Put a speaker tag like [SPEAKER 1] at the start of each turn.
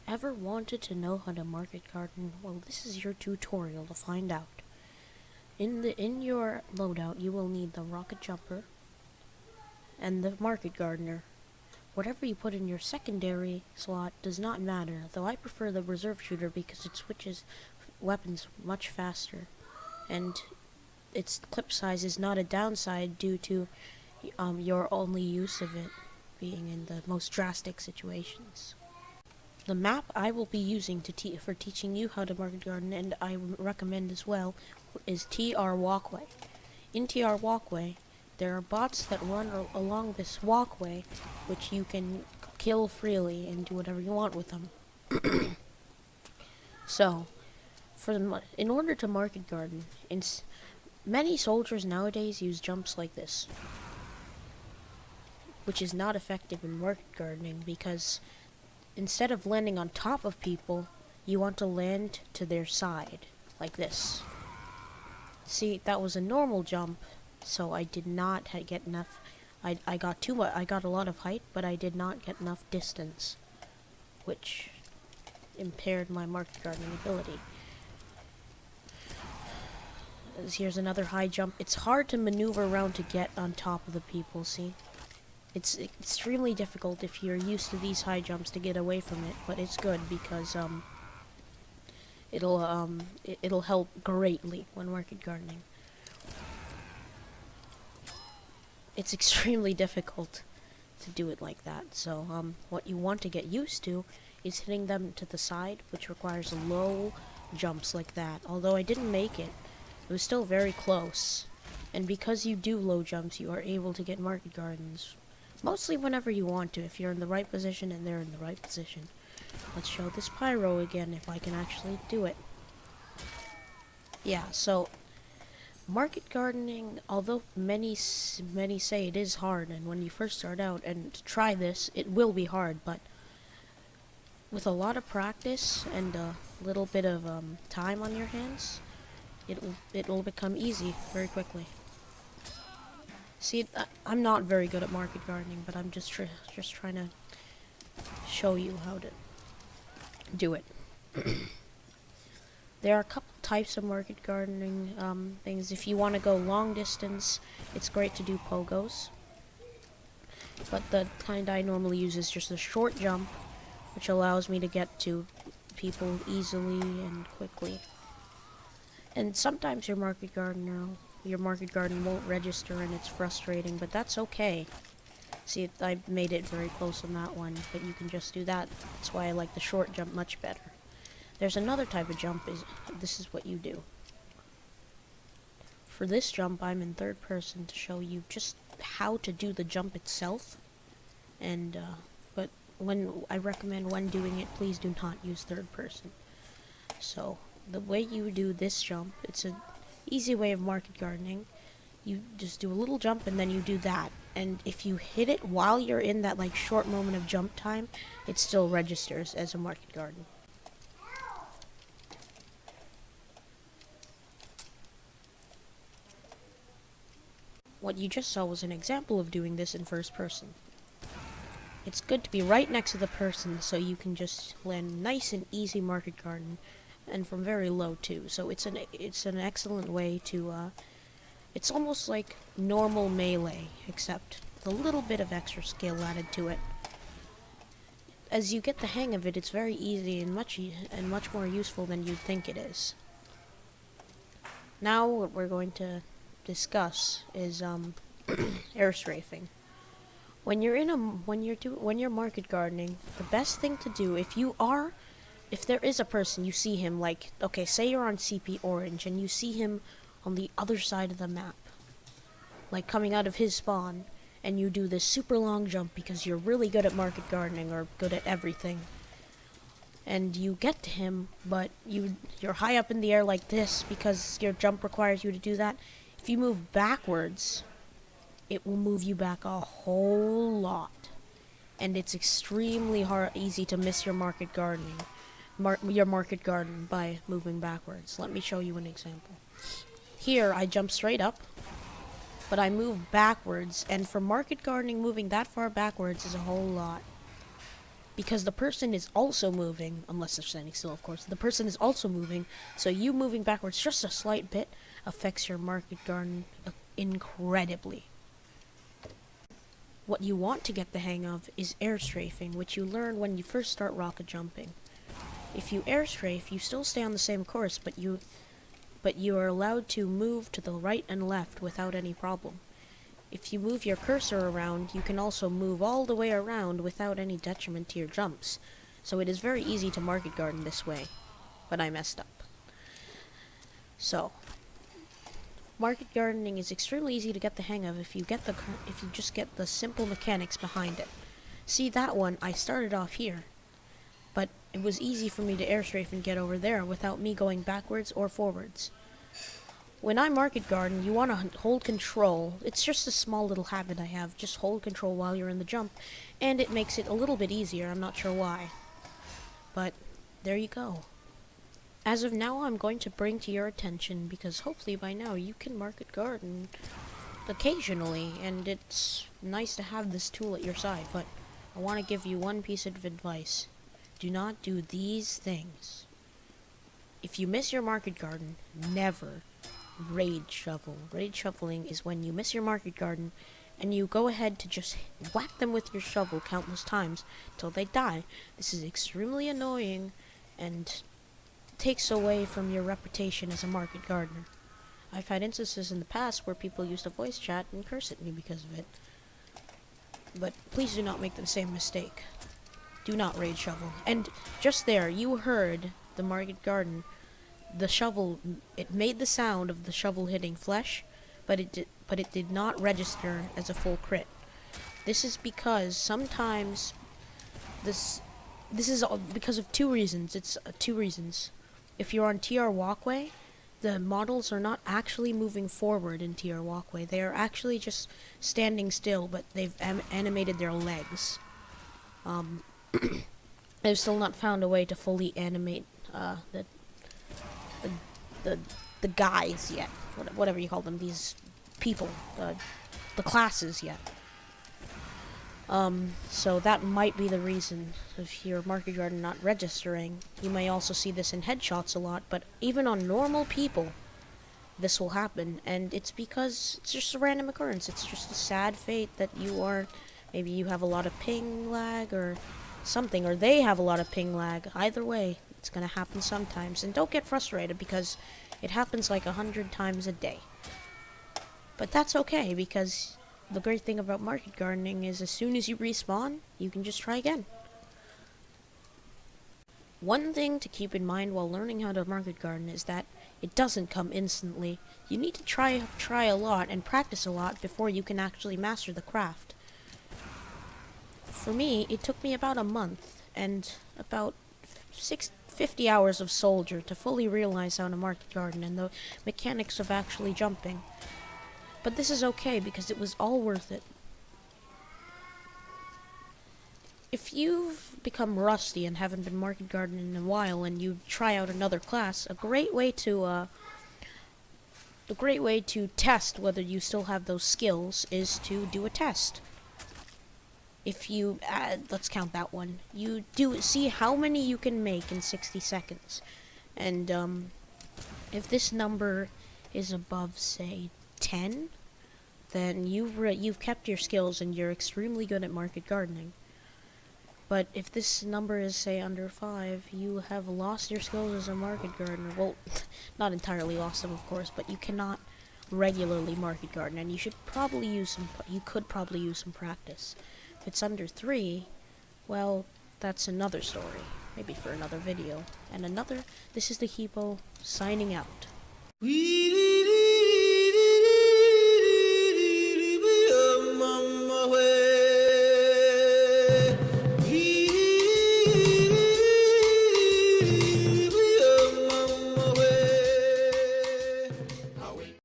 [SPEAKER 1] Ever wanted to know how to market garden? Well, this is your tutorial to find out. In your loadout, you will need the rocket jumper and the market gardener. Whatever you put in your secondary slot does not matter, though I prefer the reserve shooter because it switches weapons much faster, and its clip size is not a downside due to your only use of it being in the most drastic situations. The map I will be using for teaching you how to market garden, and I recommend as well, is TR Walkway. In TR Walkway, there are bots that run along this walkway, which you can kill freely and do whatever you want with them. So, in order to market garden, many soldiers nowadays use jumps like this, which is not effective in market gardening because instead of landing on top of people, you want to land to their side, like this. See, that was a normal jump, so I did not get enough. I got a lot of height, but I did not get enough distance, which impaired my market gardening ability. Here's another high jump. It's hard to maneuver around to get on top of the people, see? It's extremely difficult if you're used to these high jumps to get away from it, but it's good because it'll help greatly when market gardening. It's extremely difficult to do it like that, so what you want to get used to is hitting them to the side, which requires low jumps like that. Although I didn't make it, it was still very close, and because you do low jumps, you are able to get market gardens mostly whenever you want to, if you're in the right position and they're in the right position. Let's show this pyro again, if I can actually do it. Yeah, so market gardening, although many say it is hard, and when you first start out and to try this, it will be hard, but with a lot of practice and a little bit of time on your hands, it will become easy very quickly. See, I'm not very good at market gardening, but I'm just trying to show you how to do it. There are a couple types of market gardening things. If you want to go long distance, it's great to do pogos. But the kind I normally use is just a short jump, which allows me to get to people easily and quickly. And sometimes your market garden won't register, and it's frustrating, but that's okay. See, I made it very close on that one, but you can just do that. That's why I like the short jump much better. There's another type of jump, this is what you do. For this jump, I'm in third person to show you just how to do the jump itself. And, but I recommend when doing it, please do not use third person. So, the way you do this jump, it's an easy way of market gardening. You just do a little jump and then you do that. And if you hit it while you're in that like short moment of jump time, it still registers as a market garden. What you just saw was an example of doing this in first person. It's good to be right next to the person so you can just land nice and easy market garden, and from very low too. So it's an excellent way to it's almost like normal melee, except with a little bit of extra skill added to it. As you get the hang of it, it's very easy and much more useful than you'd think it is. Now what we're going to discuss is air strafing. When you're market gardening, the best thing to do if there is a person, you see him, like, okay, say you're on CP Orange and you see him on the other side of the map, like coming out of his spawn, and you do this super long jump because you're really good at market gardening or good at everything, and you get to him, but you're high up in the air like this because your jump requires you to do that. If you move backwards, it will move you back a whole lot, and it's extremely easy to miss your market garden by moving backwards. Let me show you an example. Here, I jump straight up, but I move backwards, and for market gardening, moving that far backwards is a whole lot. because the person is also moving, unless they're standing still, of course. The person is also moving, so you moving backwards just a slight bit affects your market garden incredibly. What you want to get the hang of is air strafing, which you learn when you first start rocket jumping. If you air strafe, you still stay on the same course, but you are allowed to move to the right and left without any problem. If you move your cursor around, you can also move all the way around without any detriment to your jumps. So it is very easy to market garden this way, but I messed up. So, market gardening is extremely easy to get the hang of if you just get the simple mechanics behind it. See that one, I started off here, but it was easy for me to air strafe and get over there without me going backwards or forwards. When I market garden, you want to hold control. It's just a small little habit I have. Just hold control while you're in the jump, and it makes it a little bit easier. I'm not sure why. But there you go. As of now, I'm going to bring to your attention, because hopefully by now you can market garden occasionally, and it's nice to have this tool at your side, but I want to give you one piece of advice. Do not do these things. If you miss your market garden, never raid shovel. Raid shoveling is when you miss your market garden and you go ahead to just whack them with your shovel countless times till they die. This is extremely annoying and takes away from your reputation as a market gardener. I've had instances in the past where people used to voice chat and curse at me because of it. But please do not make the same mistake. Do not raid shovel. And just there, you heard the market garden. The shovel, it made the sound of the shovel hitting flesh, but it did not register as a full crit. This is because sometimes this is all because of two reasons. It's two reasons. If you're on TR walkway, the models are not actually moving forward in TR walkway. They are actually just standing still, but they've animated their legs. They've still not found a way to fully animate the guys yet, whatever you call them, these people, the classes yet. So that might be the reason of your market garden not registering. You may also see this in headshots a lot, but even on normal people, this will happen, and it's because it's just a random occurrence. It's just a sad fate that maybe you have a lot of ping lag or something, or they have a lot of ping lag. Either way, it's gonna happen sometimes, and don't get frustrated because it happens like 100 times a day. But that's okay, because the great thing about market gardening is as soon as you respawn, you can just try again. One thing to keep in mind while learning how to market garden is that it doesn't come instantly. You need to try a lot and practice a lot before you can actually master the craft. For me, it took me about a month and about 50 hours of soldier to fully realize how to market garden and the mechanics of actually jumping. But this is okay because it was all worth it. If you've become rusty and haven't been market gardening in a while and you try out another class, a great way to test whether you still have those skills is to do a test. If you let's count that one. You see how many you can make in 60 seconds. And if this number is above, say, 10, then you've kept your skills and you're extremely good at market gardening. But if this number is, say, under 5, you have lost your skills as a market gardener. Well, not entirely lost them, of course, but you cannot regularly market garden, and you could probably use some practice. If it's under 3, well, that's another story. Maybe for another video. And this is the hippo signing out.